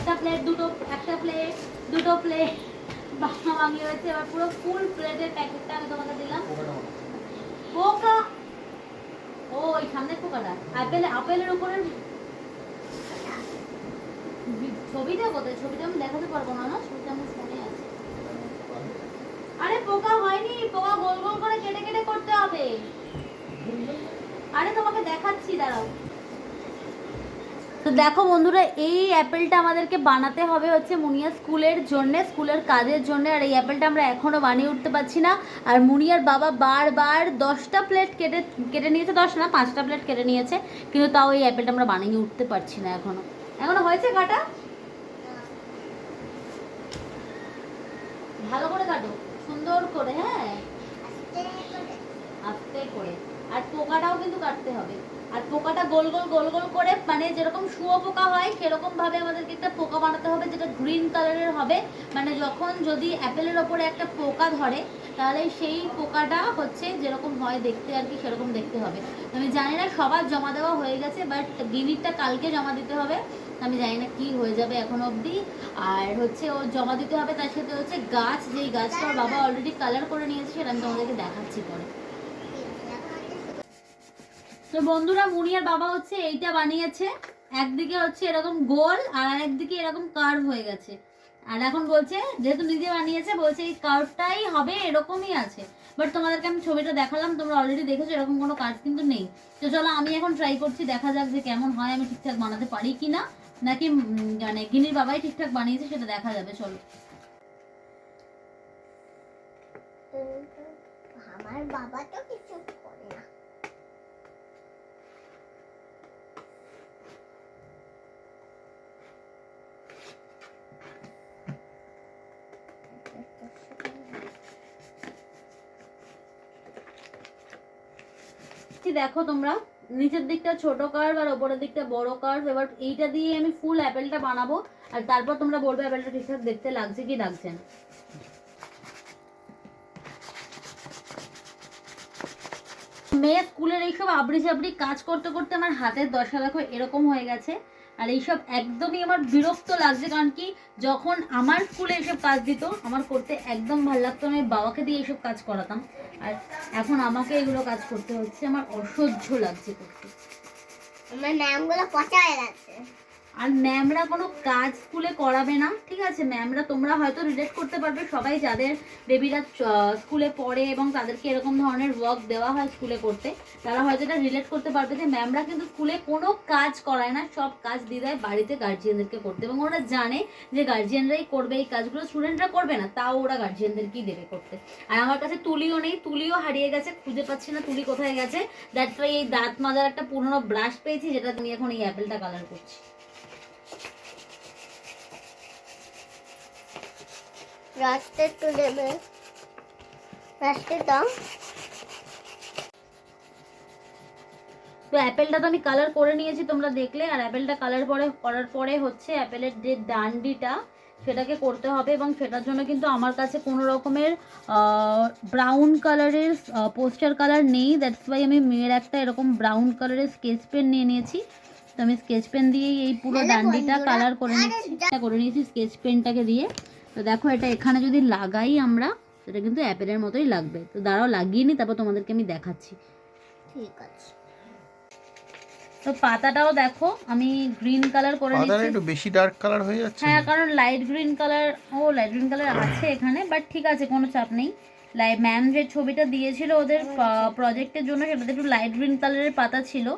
একটা প্লেট দুটো প্লেট ভাঙি হয়েছে। এবার পুরো ফুল প্লেটের প্যাকেটটা আমি তোমাকে দিলাম। পোকা, ও ওই সামনের পোকাটা আপেলের উপরে ছবিটা কোথায়? ছবিটা আমি দেখাতে পারবো না, ছবিটা আমার ফোনে আছে। আরে পোকা হয়নি, পোকা গোল গোল করে কেটে কেটে করতে হবে। আরে তোমাকে দেখাচ্ছি, দাঁড়াও। তো দেখো বন্ধুরা, এই অ্যাপেলটা আমাদেরকে বানাতে হবে হচ্ছে মুনিয়া স্কুলের জন্য, স্কুলের কাজের জন্য। আর এই অ্যাপেলটা আমরা এখনও বানিয়ে উঠতে পারছি না। আর মুনিয়ার বাবা বারবার 10টা প্লেট কেটে নিয়েছে, 10 না 5টা প্লেট কেটে নিয়েছে, কিন্তু তাও এই অ্যাপেলটা আমরা বানিয়ে উঠতে পারছি না এখনো হয়েছে কাটা? ভালো করে কাটো, সুন্দর করে, হ্যাঁ আস্তে করে। আর পোকাটাও কিন্তু কাটতে হবে। আর পোকাটা গোল গোল করে, মানে যেরকম শুয়োপোকা হয় সেরকম ভাবে আমাদেরকে একটা পোকা বানাতে হবে, যেটা গ্রিন কালারের হবে। মানে যখন যদি অ্যাপেলের ওপরে একটা পোকা ধরে, তাহলে সেই পোকাটা হচ্ছে যেরকম হয় দেখতে আর কি, সেরকম দেখতে হবে। আমি জানি না, সবার জমা দেওয়া হয়ে গেছে, বাট গিনিরটা কালকে জমা দিতে হবে। আমি জানি না কি হয়ে যাবে এখনো অবধি। আর হচ্ছে ও জমা দিতে হবে, তার সাথে হচ্ছে গাছ, যেই গাছটা ওর বাবা অলরেডি কালার করে নিয়েছে, সেটা আমি তোমাদেরকে দেখাচ্ছি পরে। তো বন্ধুরা, মুনিয়ার বাবা হচ্ছে এইটা বানিয়েছে। একদিকে হচ্ছে এরকম গোল আর আরেকদিকে এরকম কার্ভ হয়ে গেছে। আর এখন বলছে, যেহেতু নিজে বানিয়েছে, বলছে এই কার্ভটাই হবে, এরকমই আছে। বাট তোমাদেরকে আমি ছবিটা দেখালাম, তোমরা অলরেডি দেখেছো, এরকম কোনো কার্ভ কিন্তু নেই। তো চলো আমি এখন ট্রাই করছি, দেখা যাক যে কেমন হয়, আমি ঠিকঠাক বানাতে পারি কিনা, নাকি মানে গিনির বাবাই ঠিকঠাক বানিয়েছে, সেটা দেখা যাবে। চলো। আমার বাবা তো কিছু করে না। দেখো তোমরা, নিচের দিকটা ছোট কার্ভ আর উপরের দিকটা বড় কার্ভ। এবার এইটা দিয়ে আমি ফুল অ্যাপেলটা বানাবো, আর তারপর তোমরা বলবে অ্যাপেলটা ঠিকঠাক দেখতে লাগছে কি লাগছে না। মেয়ে স্কুলের এইসব আবড়ি চাবড়ি কাজ করতে করতে আমার হাতের দশা দেখো এরকম হয়ে গেছে। আর এইসব একদমই আমার বিরক্ত লাগছে, কারণ কি যখন আমার স্কুলে এইসব কাজ দিত আমার করতে একদম ভালো লাগতো, আমি বাবাকে দিয়ে এইসব কাজ করাতাম। আর এখন আমাকে এগুলো কাজ করতে হচ্ছে, আমার অসহ্য লাগছে করতে। আমার ম্যামগুলো পচা হয়ে গেছে। আর ম্যামরা কোনো কাজ স্কুলে করাবে না, ঠিক আছে? ম্যামরা, তোমরা হয়তো রিলেট করতে পারবে, সবাই যাদের বেবিরা স্কুলে পড়ে এবং তাদেরকে এরকম ধরনের ওয়ার্ক দেওয়া হয় স্কুলে করতে, তারা হয়তো এটা রিলেট করতে পারবে যে ম্যামরা কিন্তু স্কুলে কোনো কাজ করায় না, সব কাজ দিয়ে দেয় বাড়িতে গার্জিয়ানদেরকে করতে। এবং ওরা জানে যে গার্জিয়ানরাই করবে এই কাজগুলো, স্টুডেন্টরা করবে না, তাও ওরা গার্জিয়ানদেরকেই দেবে করতে। আর আমার কাছে তুলিও নেই, তুলিও হারিয়ে গেছে, খুঁজে পাচ্ছি না তুলি কোথায় গেছে। দ্যাটস ওয়াই এই দাঁত মাজার একটা পুরোনো ব্রাশ পেয়েছি, যেটা আমি এখন এই অ্যাপেলটা কালার করছি। রাস্তে একটু দেবে, রাস্তে দাও। তো অ্যাপেলটা তো আমি কালার করে নিয়েছি, তোমরা দেখলে। আর অ্যাপেলটা করার পরে হচ্ছে অ্যাপেলের যে ডান্ডিটা, সেটাকে করতে হবে। এবং সেটার জন্য কিন্তু আমার কাছে কোনো রকমের ব্রাউন কালারের পোস্টার কালার নেই। দ্যাটস ওয়াই আমি মেয়ের একটা এরকম ব্রাউন কালারের স্কেচ পেন নিয়ে নিয়েছি। তো আমি স্কেচ পেন দিয়েই এই পুরো ডান্ডিটা কালার করে নিয়েছি স্কেচ পেনটাকে দিয়ে। তো দেখো, এটা এখানে যদি লাগাই আমরা, সেটা কিন্তু অ্যাপেলের মতোই লাগবে। তো দাঁড়াও, লাগিয়ে নি, তারপর তোমাদেরকে আমি দেখাচ্ছি। ঠিক আছে। তো পাতাটাও দেখো আমি গ্রিন কালার করে নিচ্ছি। পাতাটা একটু বেশি ডার্ক কালার হয়ে যাচ্ছে। হ্যাঁ, কারণ লাইট গ্রিন কালার আছে এখানে, বাট ঠিক আছে, কোনো চাপ নেই। ম্যাম যে ছবিটা দিয়েছিল ওদের প্রজেক্টের জন্য, সেটাতে একটু লাইট গ্রিন কালারের পাতা ছিল,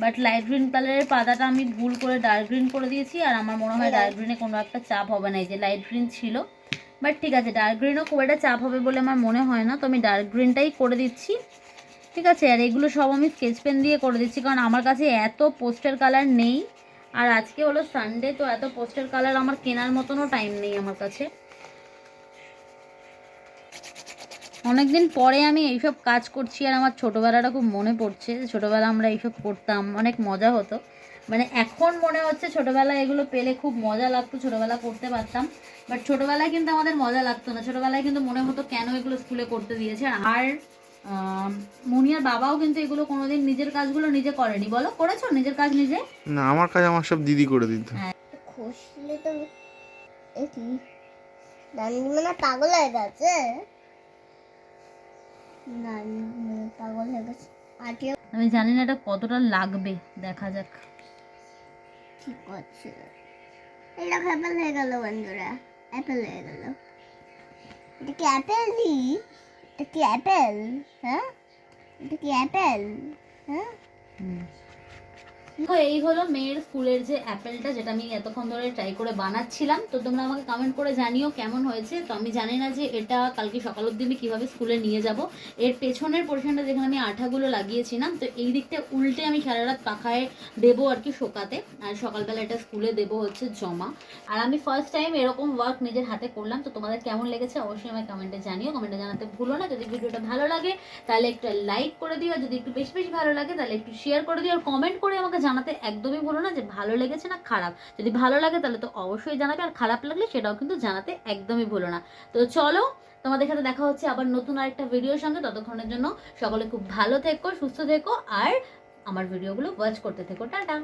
বাট লাইট গ্রিন কালারের পাতাটা আমি ভুল করে ডার্ক গ্রিন করে দিয়েছি। আর আমার মনে হয় ডার্ক গ্রিনে কোনো একটা চাপ হবে না, এই যে লাইট গ্রিন ছিল। বাট ঠিক আছে, ডার্ক গ্রিনও খুব একটা চাপ হবে বলে আমার মনে হয় না, তো আমি ডার্ক গ্রিনটাই করে দিচ্ছি, ঠিক আছে? আর এগুলো সব আমি স্কেচ পেন দিয়ে করে দিচ্ছি, কারণ আমার কাছে এত পোস্টার কালার নেই। আর আজকে হলো সানডে, তো এত পোস্টার কালার আমার কেনার মতনও টাইম নেই আমার কাছে। অনেকদিন পরে আমি এইসব কাজ করছি, আর আমার ছোটোবেলাটা খুব মনে পড়ছে। ছোটোবেলা আমরা এইসব করতাম, অনেক মজা হতো। মানে এখন মনে হচ্ছে ছোটোবেলায় এগুলো পেলে খুব মজা লাগতো, ছোটোবেলা করতে পারতাম। বাট ছোটোবেলায় কিন্তু আমাদের মজা লাগতো না, ছোটোবেলায় কিন্তু মনে হতো কেন এগুলো স্কুলে করতে দিয়েছে। আর মুনিয়ার বাবাও কিন্তু এগুলো কোনোদিন নিজের কাজগুলো নিজে করেনি। বলো, করেছো নিজের কাজ নিজে? না, আমার কাজ আমার সব দিদি করে দিত। ঘষলে তো কি নানি মানে পাগল হয়ে গেছে। নানি মানে পাগল হয়ে গেছে। আজকে আমি জানি না এটা কতটা লাগবে, দেখা যাক। ঠিক আছে, এটা অ্যাপেল হয়ে গেল বন্ধুরা, অ্যাপেল হয়ে গেল। এটা কি অ্যাপেল দি? এটা কি অ্যাপেল? হ্যাঁ, এটা কি অ্যাপেল? হ্যাঁ, তো এই হলো মেয়ের স্কুলের যে অ্যাপেলটা, যেটা আমি এতক্ষণ ধরে ট্রাই করে বানাচ্ছিলাম। তো তোমরা আমাকে কমেন্ট করে জানিও কেমন হয়েছে। তো আমি জানি না যে এটা কালকে সকাল অবধি আমি কীভাবে স্কুলে নিয়ে যাব। এর পেছনের পোর্শনটা যেখানে আমি আঠাগুলো লাগিয়েছিলাম, তো এই দিকটা উল্টে আমি সারা রাত পাখায় দেবো আর কি শোকাতে, আর সকালবেলা এটা স্কুলে দেবো হচ্ছে জমা। আর আমি ফার্স্ট টাইম এরকম ওয়ার্ক নিজের হাতে করলাম। তো তোমাদের কেমন লেগেছে অবশ্যই আমাকে কমেন্টে জানিও। কমেন্টে জানাতে ভুলো না। যদি ভিডিওটা ভালো লাগে তাহলে একটু লাইক করে দিও, আর যদি একটু বেশি বেশি ভালো লাগে তাহলে একটু শেয়ার করে দিও, আর কমেন্ট করে আমাকে জানাতে একদমই ভুলো না যে ভালো লেগেছে না খারাপ। যদি ভালো লাগে তাহলে তো অবশ্যই জানাবে, আর খারাপ লাগলে সেটাও কিন্তু জানাতে একদমই ভুলো না। তো চলো, তোমাদের সাথে দেখা হচ্ছে আবার নতুন আরেকটা ভিডিওর সঙ্গে। ততক্ষণের জন্য সকলে খুব ভালো থেকো, সুস্থ থেকো, আর আমার ভিডিওগুলো ওয়াচ করতে থেকো। টাটা।